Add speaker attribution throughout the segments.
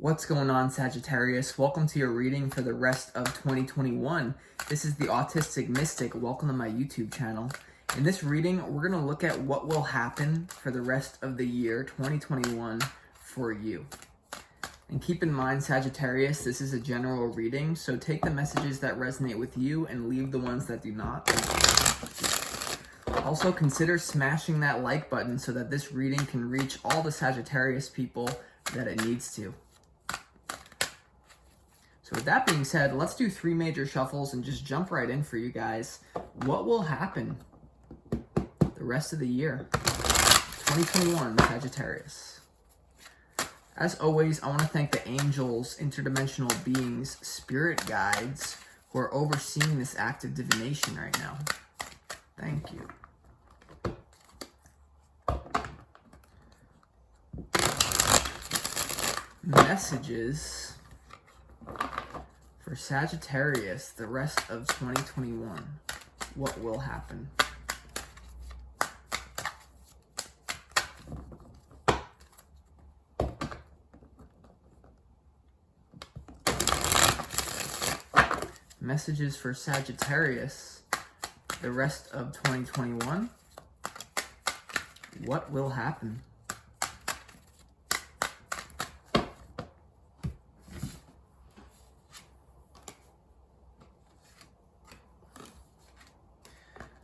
Speaker 1: What's going on, Sagittarius? Welcome to your reading for the rest of 2021. This is the Autistic Mystic. Welcome to my YouTube channel. In this reading, we're going to look at what will happen for the rest of the year 2021 for you. And keep in mind, Sagittarius, this is a general reading, so take the messages that resonate with you and leave the ones that do not. Also, consider smashing that like button so that this reading can reach all the Sagittarius people that it needs to. So with that being said, let's do 3 major shuffles and just jump right in for you guys. What will happen the rest of the year 2021, Sagittarius? As always, I want to thank the angels, interdimensional beings, spirit guides who are overseeing this act of divination right now. Thank you. Messages for Sagittarius the rest of 2021. What will happen? Messages for Sagittarius the rest of 2021. What will happen?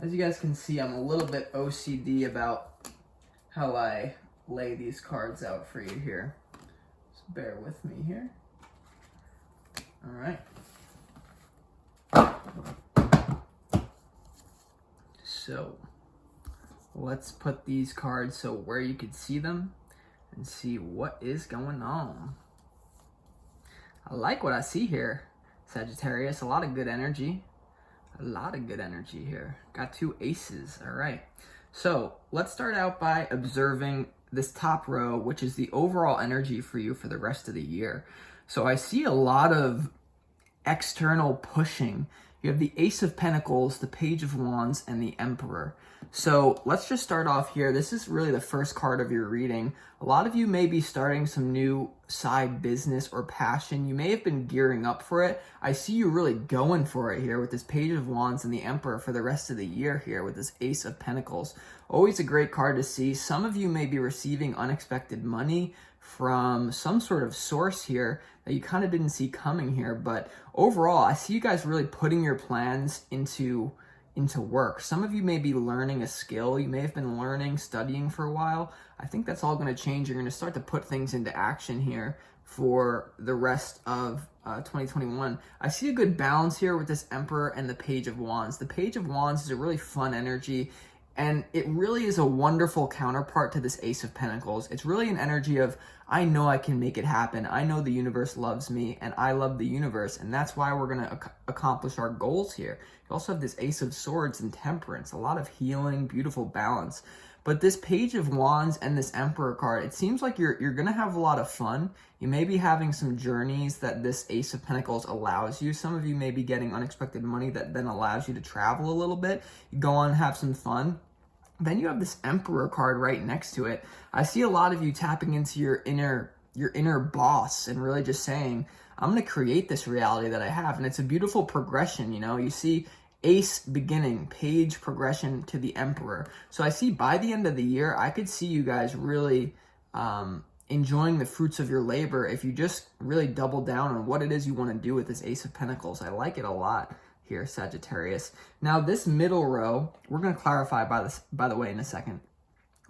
Speaker 1: As you guys can see, I'm a little bit OCD about how I lay these cards out for you here. So bear with me here. All right. So let's put these cards so where you can see them and see what is going on. I like what I see here, Sagittarius. A lot of good energy. A lot of good energy here. Got 2 aces. All right. So let's start out by observing this top row, which is the overall energy for you for the rest of the year. So I see a lot of external pushing. You have the Ace of Pentacles, the Page of Wands, and the Emperor. So let's just start off here. This is really the first card of your reading. A lot of you may be starting some new side business or passion. You may have been gearing up for it. I see you really going for it here with this Page of Wands and the Emperor for the rest of the year here with this Ace of Pentacles. Always a great card to see. Some of you may be receiving unexpected money from some sort of source here that you kind of didn't see coming here. But overall, I see you guys really putting your plans into work. Some of you may be learning a skill. You may have been learning, studying for a while. I think that's all going to change. You're going to start to put things into action here for the rest of 2021. I see a good balance here with this Emperor and the Page of Wands. The Page of Wands is a really fun energy, and it really is a wonderful counterpart to this Ace of Pentacles. It's really an energy of, I know I can make it happen. I know the universe loves me, and I love the universe, and that's why we're going to accomplish our goals here. You also have this Ace of Swords and Temperance, a lot of healing, beautiful balance. But this Page of Wands and this Emperor card, it seems like you're going to have a lot of fun. You may be having some journeys that this Ace of Pentacles allows you. Some of you may be getting unexpected money that then allows you to travel a little bit. You go on and have some fun. Then you have this Emperor card right next to it. I see a lot of you tapping into your inner boss and really just saying, I'm going to create this reality that I have. And it's a beautiful progression, you know. You see Ace beginning, Page progression to the Emperor. So I see by the end of the year, I could see you guys really enjoying the fruits of your labor if you just really double down on what it is you want to do with this Ace of Pentacles. I like it a lot here, Sagittarius. Now this middle row, we're going to clarify by the way in a second.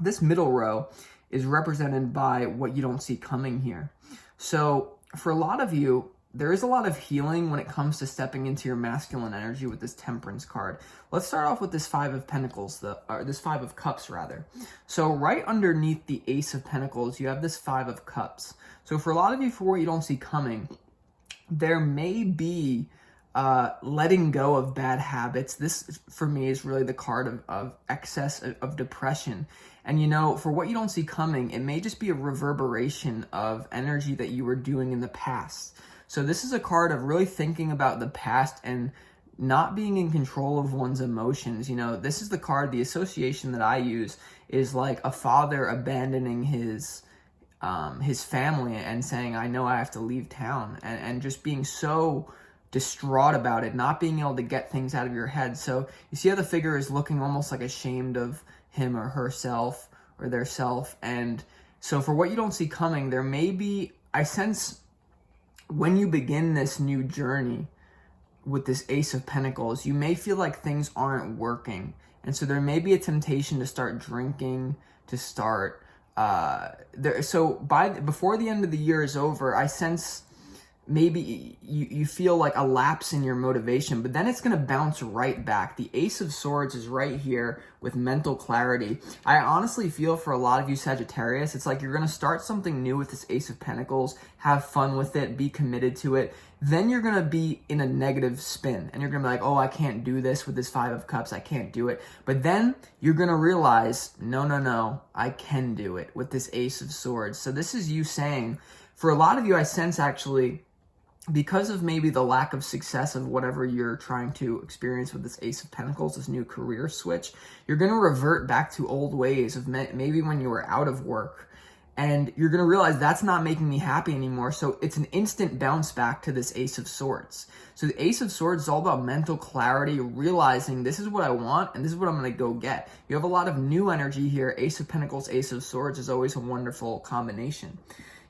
Speaker 1: This middle row is represented by what you don't see coming here. So for a lot of you, there is a lot of healing when it comes to stepping into your masculine energy with this Temperance card. Let's start off with this 5 of Pentacles, this 5 of Cups rather. So right underneath the Ace of Pentacles, you have this 5 of Cups. So for a lot of you, for what you don't see coming, there may be letting go of bad habits. This, for me, is really the card of excess of depression. And, you know, for what you don't see coming, it may just be a reverberation of energy that you were doing in the past. So this is a card of really thinking about the past and not being in control of one's emotions. You know, this is the card, the association that I use is like a father abandoning his his family and saying, I know I have to leave town, and just being so distraught about it, not being able to get things out of your head. So you see how the figure is looking almost like ashamed of him or herself or their self. And so for what you don't see coming, there may be, I sense when you begin this new journey with this Ace of Pentacles, you may feel like things aren't working. And so there may be a temptation to start drinking, to start before the end of the year is over, I sense maybe you feel like a lapse in your motivation, but then it's going to bounce right back. The Ace of Swords is right here with mental clarity. I honestly feel for a lot of you Sagittarius, it's like you're going to start something new with this Ace of Pentacles, have fun with it, be committed to it. Then you're going to be in a negative spin and you're going to be like, oh, I can't do this with this Five of Cups. I can't do it. But then you're going to realize, no, I can do it with this Ace of Swords. So this is you saying, for a lot of you, I sense actually, because of maybe the lack of success of whatever you're trying to experience with this Ace of Pentacles, this new career switch, you're going to revert back to old ways of maybe when you were out of work. And you're going to realize that's not making me happy anymore. So it's an instant bounce back to this Ace of Swords. So the Ace of Swords is all about mental clarity, realizing this is what I want and this is what I'm going to go get. You have a lot of new energy here. Ace of Pentacles, Ace of Swords is always a wonderful combination.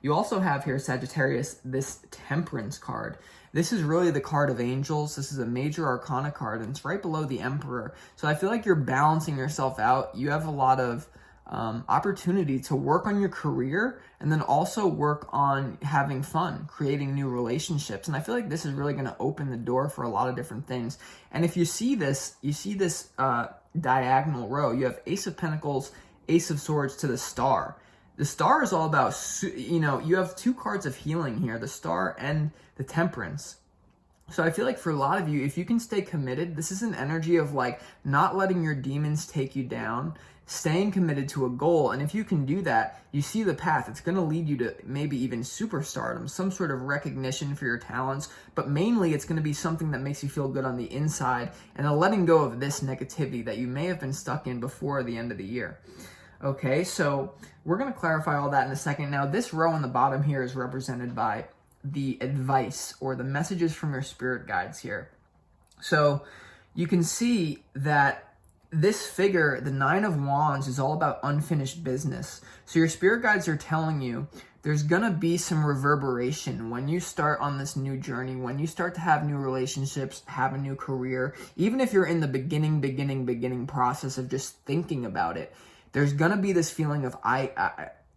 Speaker 1: You also have here, Sagittarius, this Temperance card. This is really the card of angels. This is a major arcana card, and it's right below the Emperor. So I feel like you're balancing yourself out. You have a lot of opportunity to work on your career and then also work on having fun, creating new relationships. And I feel like this is really going to open the door for a lot of different things. And if you see this diagonal row, you have Ace of Pentacles, Ace of Swords to the Star. The Star is all about, you have two cards of healing here, the Star and the Temperance. So I feel like for a lot of you, if you can stay committed, this is an energy of like not letting your demons take you down, staying committed to a goal. And if you can do that, you see the path. It's going to lead you to maybe even superstardom, some sort of recognition for your talents. But mainly it's going to be something that makes you feel good on the inside and a letting go of this negativity that you may have been stuck in before the end of the year. Okay, so we're going to clarify all that in a second. Now, this row on the bottom here is represented by the advice or the messages from your spirit guides here. So you can see that this figure, the Nine of Wands, is all about unfinished business. So your spirit guides are telling you there's going to be some reverberation when you start on this new journey, when you start to have new relationships, have a new career, even if you're in the beginning process of just thinking about it. There's going to be this feeling of, I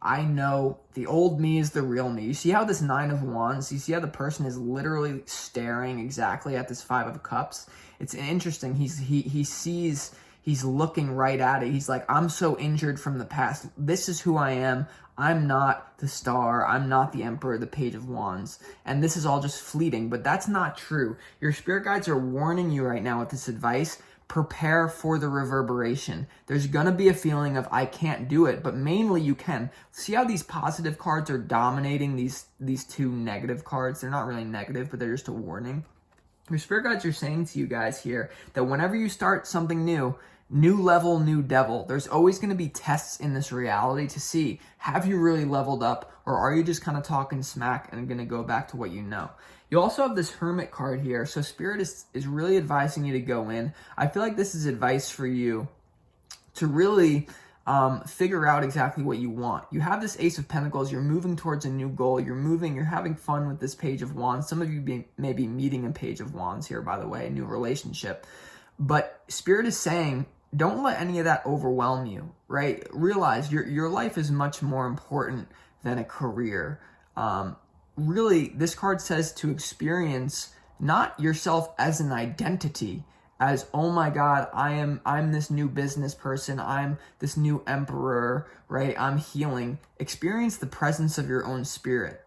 Speaker 1: know the old me is the real me. You see how this Nine of Wands, you see how the person is literally staring exactly at this Five of Cups? It's interesting. He sees, he's looking right at it. He's like, I'm so injured from the past. This is who I am. I'm not the Star. I'm not the Emperor, the Page of Wands. And this is all just fleeting, but that's not true. Your spirit guides are warning you right now with this advice. Prepare for the reverberation. There's going to be a feeling of I can't do it, but mainly you can. See how these positive cards are dominating these two negative cards? They're not really negative, but they're just a warning. Your spirit guides are saying to you guys here that whenever you start something new level, new devil, there's always going to be tests in this reality to see, have you really leveled up, or are you just kind of talking smack and going to go back to what you know? You also have this Hermit card here. So Spirit is really advising you to go in. I feel like this is advice for you to really figure out exactly what you want. You have this Ace of Pentacles. You're moving towards a new goal. You're having fun with this Page of Wands. Some of you may be meeting a Page of Wands here, by the way, a new relationship. But Spirit is saying, don't let any of that overwhelm you, right? Realize your life is much more important than a career. Really, this card says to experience not yourself as an identity, as, oh my God, I'm this new business person, I'm this new emperor, right? I'm healing. Experience the presence of your own spirit.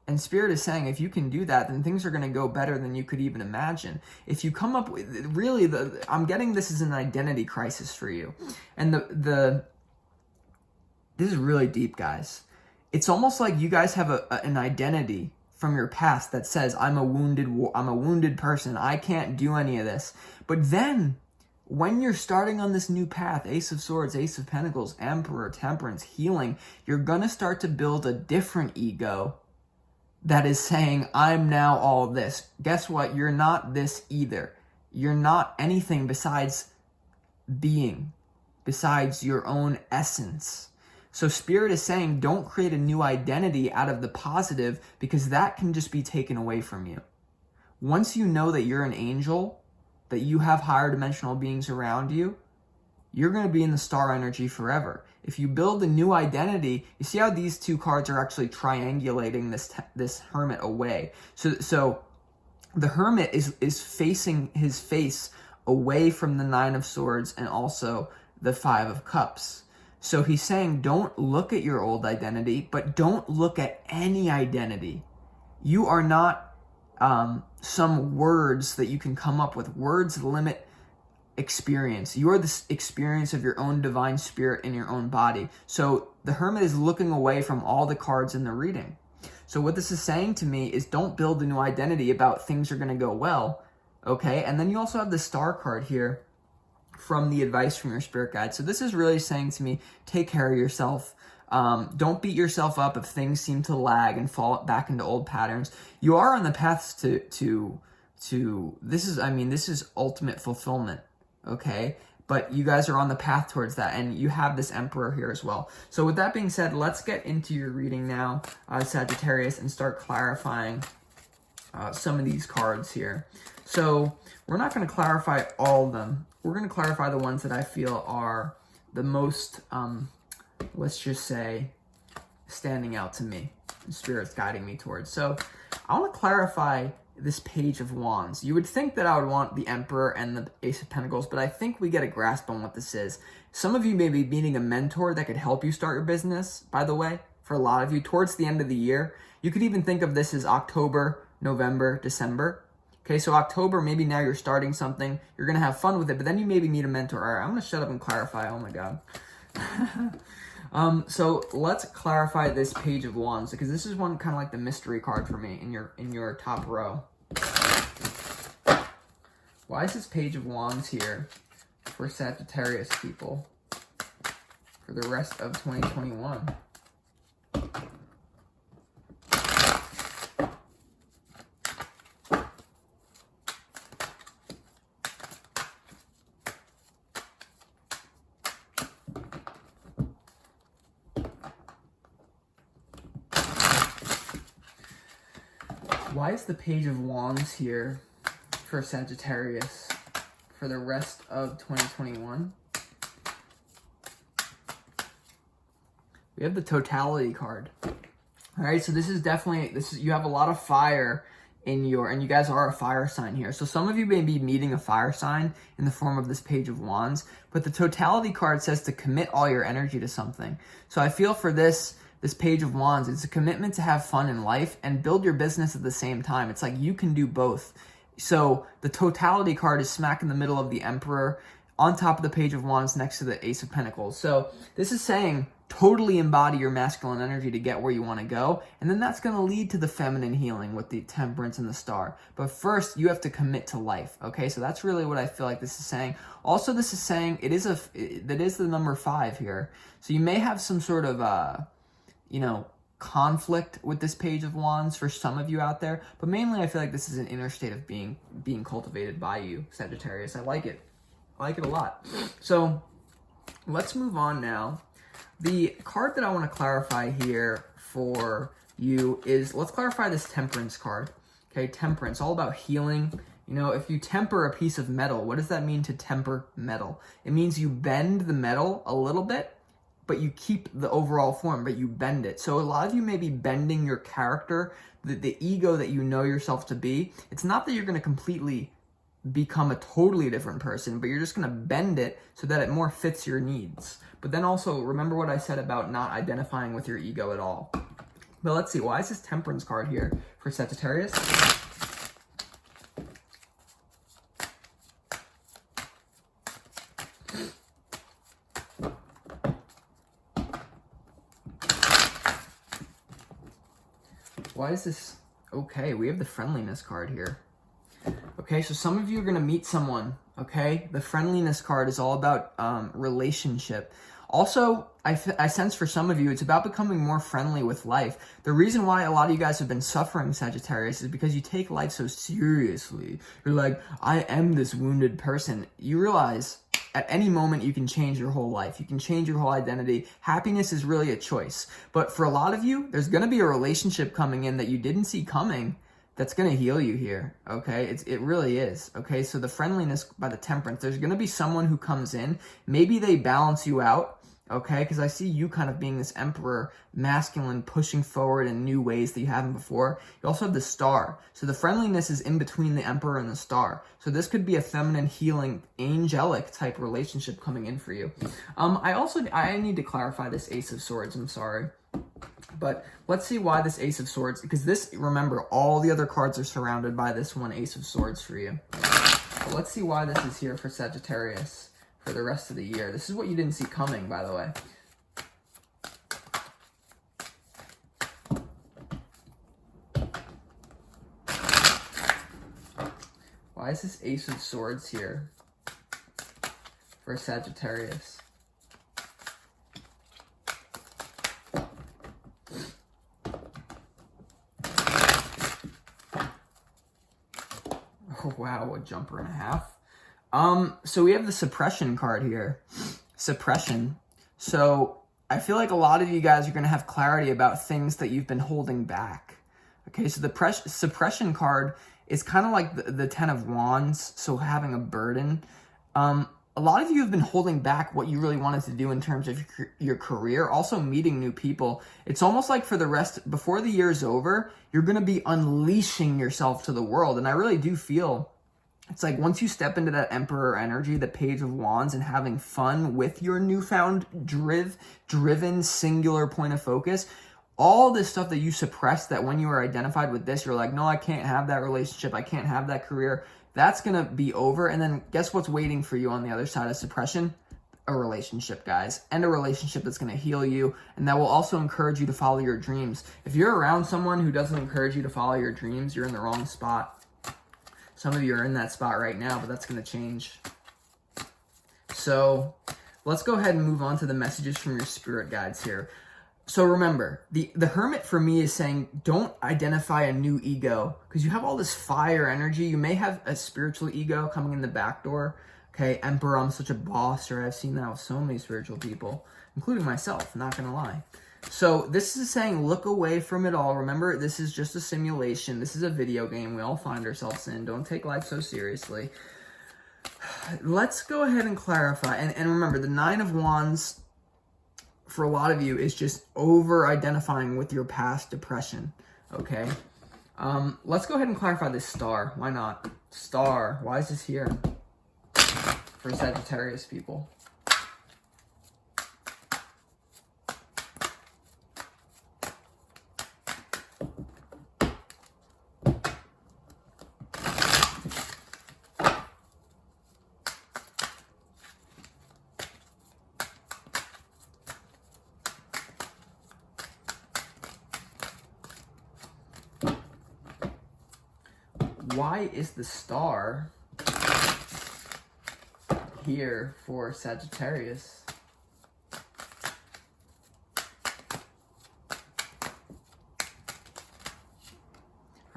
Speaker 1: And Spirit is saying, if you can do that, then things are going to go better than you could even imagine. If you come up with, really, I'm getting this as an identity crisis for you. And this is really deep, guys. It's almost like you guys have an identity from your past that says, I'm a wounded person. I can't do any of this. But then when you're starting on this new path, Ace of Swords, Ace of Pentacles, Emperor, Temperance, healing, you're going to start to build a different ego that is saying, I'm now all this. Guess what? You're not this either. You're not anything besides being, besides your own essence. So Spirit is saying, don't create a new identity out of the positive, because that can just be taken away from you. Once you know that you're an angel, that you have higher dimensional beings around you, you're going to be in the star energy forever. If you build a new identity, you see how these two cards are actually triangulating this Hermit away. So the Hermit is facing his face away from the Nine of Swords and also the Five of Cups. So he's saying, don't look at your old identity, but don't look at any identity. You are not some words that you can come up with. Words limit experience. You are the experience of your own divine spirit in your own body. So the Hermit is looking away from all the cards in the reading. So what this is saying to me is, don't build a new identity about things are going to go well, okay? And then you also have the Star card here from the advice from your spirit guide. So this is really saying to me, take care of yourself. Don't beat yourself up if things seem to lag and fall back into old patterns. You are on the path to this is ultimate fulfillment, okay? But you guys are on the path towards that, and you have this Emperor here as well. So with that being said, let's get into your reading now, Sagittarius, and start clarifying some of these cards here. So we're not going to clarify all of them. We're going to clarify the ones that I feel are the most, let's just say, standing out to me, Spirit's guiding me towards. So I want to clarify this Page of Wands. You would think that I would want the Emperor and the Ace of Pentacles, but I think we get a grasp on what this is. Some of you may be meeting a mentor that could help you start your business, by the way, for a lot of you, towards the end of the year. You could even think of this as October, November, December. Okay, so October, maybe now you're starting something, you're going to have fun with it, but then you maybe meet a mentor. All right, I'm going to shut up and clarify. Oh my God. So let's clarify this Page of Wands, because this is one kind of like the mystery card for me in your top row. Why is this Page of Wands here for Sagittarius people for the rest of 2021? Why is the Page of Wands here for Sagittarius for the rest of 2021? We have the Totality card. All right, so this is definitely, you have a lot of fire in your, and you guys are a fire sign here. So some of you may be meeting a fire sign in the form of this Page of Wands, but the Totality card says to commit all your energy to something. So I feel for this Page of Wands, it's a commitment to have fun in life and build your business at the same time. It's like you can do both. So the Totality card is smack in the middle of the Emperor, on top of the Page of Wands, next to the Ace of Pentacles. So this is saying totally embody your masculine energy to get where you want to go, and then that's going to lead to the feminine healing with the Temperance and the Star. But first, you have to commit to life, okay? So that's really what I feel like this is saying. Also, this is saying that is the number 5 here. So you may have some sort of conflict with this Page of Wands for some of you out there, but mainly I feel like this is an inner state of being cultivated by you, Sagittarius. I like it. I like it a lot. So let's move on now. The card that I want to clarify here for you is, let's clarify this Temperance card. Okay, Temperance, all about healing. You know, if you temper a piece of metal, what does that mean to temper metal? It means you bend the metal a little bit, but you keep the overall form, but you bend it. So a lot of you may be bending your character, the ego that you know yourself to be. It's not that you're going to completely become a totally different person, but you're just going to bend it so that it more fits your needs. But then also remember what I said about not identifying with your ego at all. But let's see, why is this Temperance card here for Sagittarius? Why is this? Okay, we have the Friendliness card here. Okay, so some of you are going to meet someone okay? The friendliness card is all about relationship. Also, I sense for some of you, it's about becoming more friendly with life. The reason why a lot of you guys have been suffering, Sagittarius, is because you take life so seriously. You're like, I am this wounded person. You realize at any moment you can change your whole life. You can change your whole identity. Happiness is really a choice. But for a lot of you, there's going to be a relationship coming in that you didn't see coming that's going to heal you here, okay? It really is, okay? So the friendliness by the Temperance, there's going to be someone who comes in. Maybe they balance you out, okay? Because I see you kind of being this Emperor, masculine, pushing forward in new ways that you haven't before. You also have the Star. So the friendliness is in between the Emperor and the Star. So this could be a feminine, healing, angelic type relationship coming in for you. I need to clarify this Ace of Swords, I'm sorry. But let's see why this Ace of Swords, because this, remember, all the other cards are surrounded by this one Ace of Swords for you. So let's see why this is here for Sagittarius for the rest of the year. This is what you didn't see coming, by the way. Why is this Ace of Swords here for Sagittarius? Oh, wow, a jumper and a half. So we have the Suppression card here. Suppression. So I feel like a lot of you guys are going to have clarity about things that you've been holding back. Okay, so the Suppression card is kind of like the Ten of Wands, so having a burden. A lot of you have been holding back what you really wanted to do in terms of your career, also meeting new people. It's almost like for the rest, before the year is over, you're going to be unleashing yourself to the world. And I really do feel it's like once you step into that Emperor energy, the Page of Wands, and having fun with your newfound driven, singular point of focus, all this stuff that you suppressed, that when you were identified with this, you're like, no, I can't have that relationship, I can't have that career. That's going to be over. And then guess what's waiting for you on the other side of suppression? A relationship, guys. And a relationship that's going to heal you. And that will also encourage you to follow your dreams. If you're around someone who doesn't encourage you to follow your dreams, you're in the wrong spot. Some of you are in that spot right now, but that's going to change. So let's go ahead and move on to the messages from your spirit guides here. So remember, the Hermit for me is saying, don't identify a new ego, because you have all this fire energy. You may have a spiritual ego coming in the back door. Okay, Emperor, I'm such a boss, or I've seen that with so many spiritual people, including myself, not gonna lie. So this is saying, look away from it all. Remember, this is just a simulation. This is a video game we all find ourselves in. Don't take life so seriously. Let's go ahead and clarify. And remember, the Nine of Wands, for a lot of you, is just over-identifying with your past depression, okay? Let's go ahead and clarify this Star. Why not? Star. Why is this here for Sagittarius people? Why is the Star here for Sagittarius?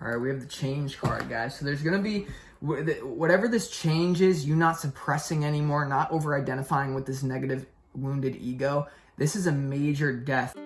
Speaker 1: All right, we have the Change card, guys. So there's going to be, whatever this change is, you not suppressing anymore, not over-identifying with this negative, wounded ego. This is a major death.